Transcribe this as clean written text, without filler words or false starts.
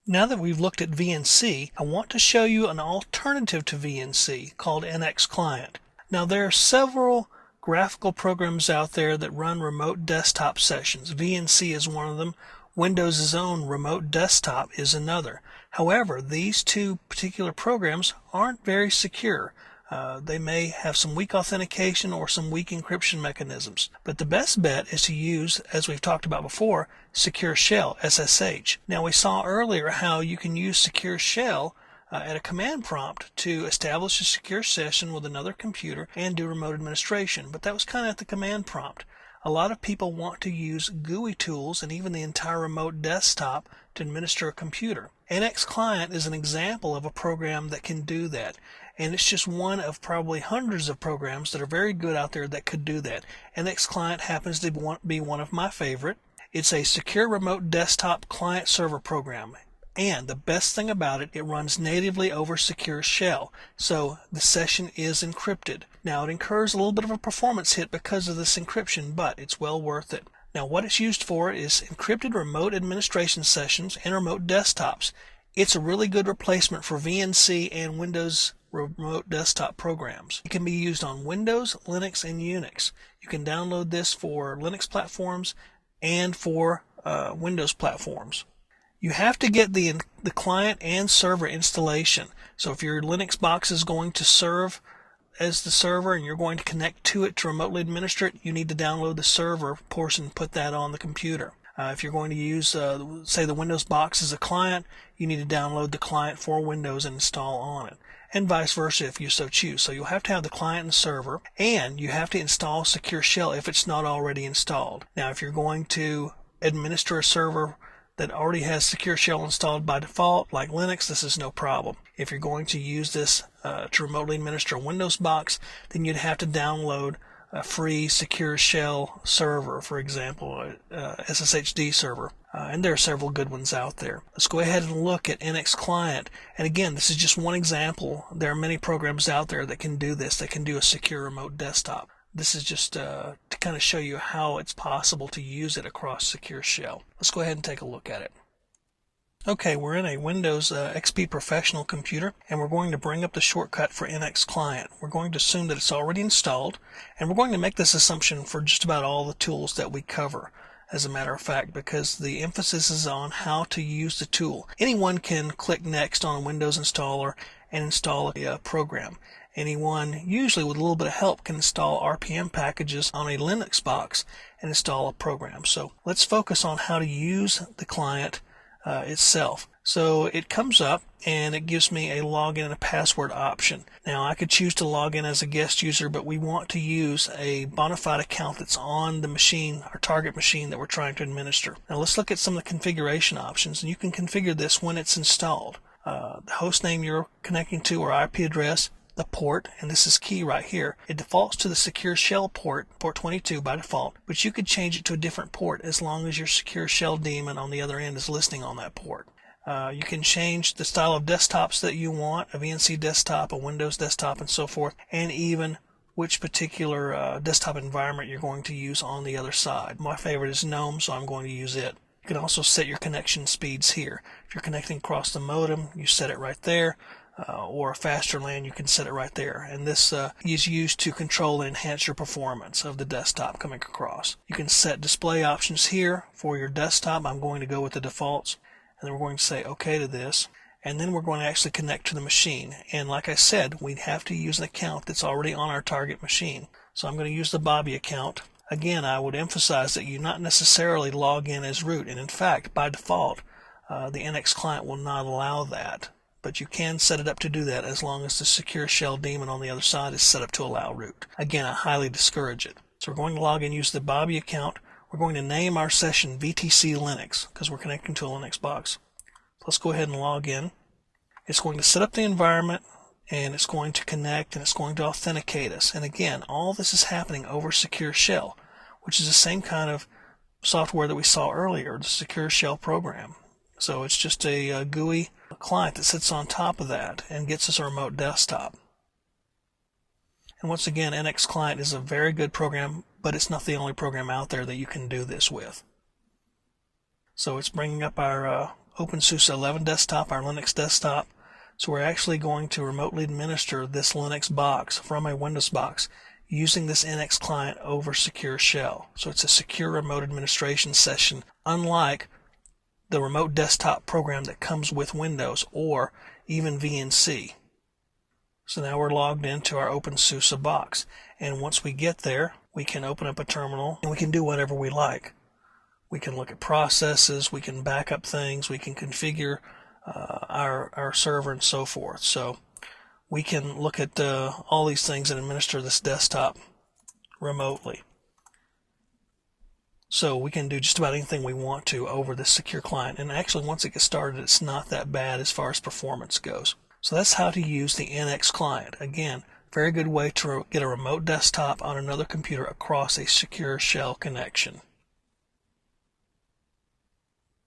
Now that we've looked at VNC, I want to show you an alternative to VNC called Nx.Client. Now there are several graphical programs out there that run remote desktop sessions. VNC is one of them. Windows' own remote desktop is another. However, these two particular programs aren't very secure. They may have some weak authentication or some weak encryption mechanisms. But the best bet is to use, as we've talked about before, Secure Shell, SSH. Now we saw earlier how you can use Secure Shell at a command prompt to establish a secure session with another computer and do remote administration. But that was kind of at the command prompt. A lot of people want to use GUI tools and even the entire remote desktop to administer a computer. Nx.Client is an example of a program that can do that. And it's just one of probably hundreds of programs that are very good out there that could do that. Nx.Client happens to be one of my favorite. It's a secure remote desktop client server program. And the best thing about it, it runs natively over Secure Shell. So the session is encrypted. Now it incurs a little bit of a performance hit because of this encryption, but it's well worth it. Now what it's used for is encrypted remote administration sessions and remote desktops. It's a really good replacement for VNC and Windows remote desktop programs. It can be used on Windows, Linux, and Unix. You can download this for Linux platforms and for Windows platforms. You have to get the client and server installation. So if your Linux box is going to serve as the server and you're going to connect to it to remotely administer it, you need to download the server portion and put that on the computer. If you're going to use, say, the Windows box as a client, you need to download the client for Windows and install on it, and vice versa if you so choose. So you'll have to have the client and server, and you have to install Secure Shell if it's not already installed. Now, if you're going to administer a server that already has Secure Shell installed by default, like Linux, this is no problem. If you're going to use this to remotely administer a Windows box, then you'd have to download a free Secure Shell server, for example, SSHD server. And there are several good ones out there. Let's go ahead and look at Nx.Client. And again, this is just one example. There are many programs out there that can do this, that can do a secure remote desktop. This is just to kind of show you how it's possible to use it across Secure Shell. Let's go ahead and take a look at it. Okay, we're in a Windows XP Professional computer, and we're going to bring up the shortcut for Nx.Client. We're going to assume that it's already installed, and we're going to make this assumption for just about all the tools that we cover, as a matter of fact, because the emphasis is on how to use the tool. Anyone can click Next on a Windows installer and install a program. Anyone, usually with a little bit of help, can install RPM packages on a Linux box and install a program. So let's focus on how to use the client itself. So it comes up and it gives me a login and a password option. Now I could choose to log in as a guest user, but we want to use a bona fide account that's on the machine, our target machine that we're trying to administer. Now let's look at some of the configuration options, and you can configure this when it's installed. The host name you're connecting to or IP address, the port, and this is key right here. It defaults to the Secure Shell port 22 by default, but you could change it to a different port as long as your Secure Shell daemon on the other end is listening on that port. You can change the style of desktops that you want, a VNC desktop, a Windows desktop, and so forth, and even which particular desktop environment you're going to use on the other side. My favorite is GNOME, so I'm going to use it. You can also set your connection speeds here. If you're connecting across the modem, you set it right there. Or a faster LAN, you can set it right there. And this is used to control and enhance your performance of the desktop coming across. You can set display options here for your desktop. I'm going to go with the defaults. And then we're going to say OK to this. And then we're going to actually connect to the machine. And like I said, we have to use an account that's already on our target machine. So I'm going to use the Bobby account. Again, I would emphasize that you not necessarily log in as root. And in fact, by default, the Nx.Client will not allow that. But you can set it up to do that as long as the Secure Shell daemon on the other side is set up to allow root. Again, I highly discourage it. So we're going to log in, use the Bobby account. We're going to name our session VTC Linux because we're connecting to a Linux box. So let's go ahead and log in. It's going to set up the environment, and it's going to connect, and it's going to authenticate us. And again, all this is happening over Secure Shell, which is the same kind of software that we saw earlier, the Secure Shell program. So it's just a GUI client that sits on top of that and gets us a remote desktop. And once again, Nx.Client is a very good program, but it's not the only program out there that you can do this with. So it's bringing up our OpenSUSE 11 desktop, our Linux desktop. So we're actually going to remotely administer this Linux box from a Windows box using this NX client over Secure Shell. So it's a secure remote administration session, unlike the remote desktop program that comes with Windows or even VNC. So now we're logged into our OpenSUSE box, and once we get there, we can open up a terminal and we can do whatever we like. We can look at processes, we can back up things, we can configure our server and so forth. So we can look at all these things and administer this desktop remotely. So we can do just about anything we want to over this secure client. And actually, once it gets started, it's not that bad as far as performance goes. So that's how to use the NX client. Again, very good way to get a remote desktop on another computer across a secure shell connection.